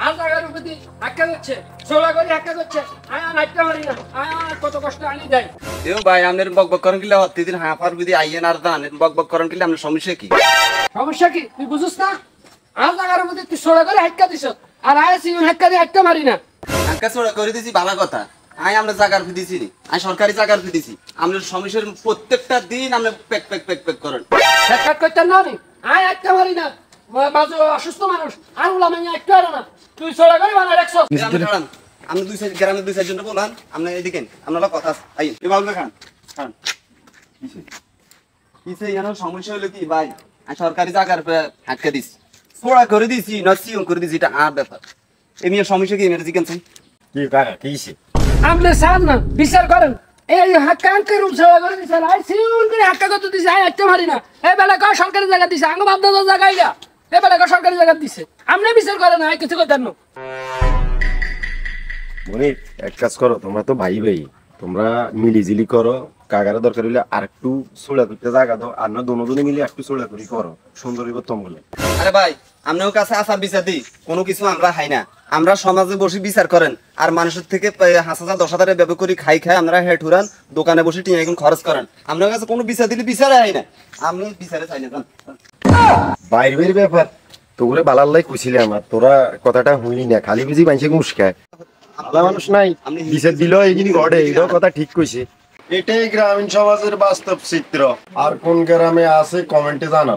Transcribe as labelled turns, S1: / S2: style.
S1: আর জায়গার উপরে হাক্কা যাচ্ছে সোলা করে হাক্কা যাচ্ছে আয়া নাইটটা মারি না আয়া কত কষ্ট আনি দেয়
S2: এও ভাই আমনের বকবক করেন কিলে হতিদিন হাফার বিদি আইয়েন আর দান বকবক করেন কিলে আমনের সমস্যা কি
S1: সমস্যা কি তুই বুঝছিস না আর জায়গার উপরে তুই সোলা করে হাক্কা দিছ আর আয়া সিউন হাক্কা দিয়ে হাক্কা মারি না
S2: হাক্কা সোড়া করে দিছি ভালো কথা আই আমরা জায়গার ফি দিছি নি আই সরকারি জায়গার ফি দিছি আমনের সমস্যার প্রত্যেকটা দিন আমনে পেক পেক পেক পেক করেন
S1: হাক্কা করতে না নি আয়া হাক্কা মারি না বাজু অসুস্থ মানুষ আর উলা মাইয়া একটু আর না তুই সোলা করে বানা রাখছস
S2: আমি দুই সাইড গ্রামের দুই সাইড জন বলান আপনি এদিকে আপনারা কথা আই বাবু খান খান কিসে জানো সমস্যা হলো কি ভাই আমি সরকারি জায়গার হাক্কা দিছি সোড়া করে দিছি নসিয়ন করে দিছি এটা আর ব্যাপার এমনি সমস্যা কি মেরে জিজ্ঞাসা
S3: কি কাকা কিছে
S1: আমনে সার না বিচার করেন এই হাক্কা আনকে রুম সোলা করে দিছ আই সিউন করে হাক্কা কত দিছে আয়া হাক্কা মারি না এই বেলা কয় সরকারি জায়গা দিছে আঙ্গ বাপ দাদা জায়গায় গা এই বেলা কয় সরকারি জায়গা দিছে আমনে বিচার করেন আই কিছু কইতাম না
S3: মনির এক কাজ করো তোমরা তো ভাই ভাই তোমরা মিলিজিলি করো কাকারে দরকার হইলে আর একটু সোলা করতে জায়গা দাও আর না দুজনে মিলে একটু সোলা করি করো সুন্দরী করতাম বলে
S2: আরে ভাই আমনেও কাছে আসার বিচার দিই কোনো কিছু আমরা খাই না আমরা সমাজে বসে বিচার করেন আর মানুষের থেকে 5,000 10,000 ব্যবহার করি খাই আমরা হেড উড়ান দোকানে বসে টিয়া এখন খরচ করেন আপনার কাছে কোনো বিচার দিলে বিচারে হয় না আমি বিচারে চাই না
S3: বাইর বাইর ব্যাপার তোগুলো বালাল্লাই কুছিলে আমার তোরা কথাটা হইনি না খালি বুঝি মানুষকে মুস্কায় আলাদা মানুষ নাই বিচার দিল এইখিনি ঘটে এটাও কথা ঠিক কইছে এটাই গ্রামীণ সমাজের বাস্তব চিত্র আর কোন গ্রামে আছে কমেন্টে জানান।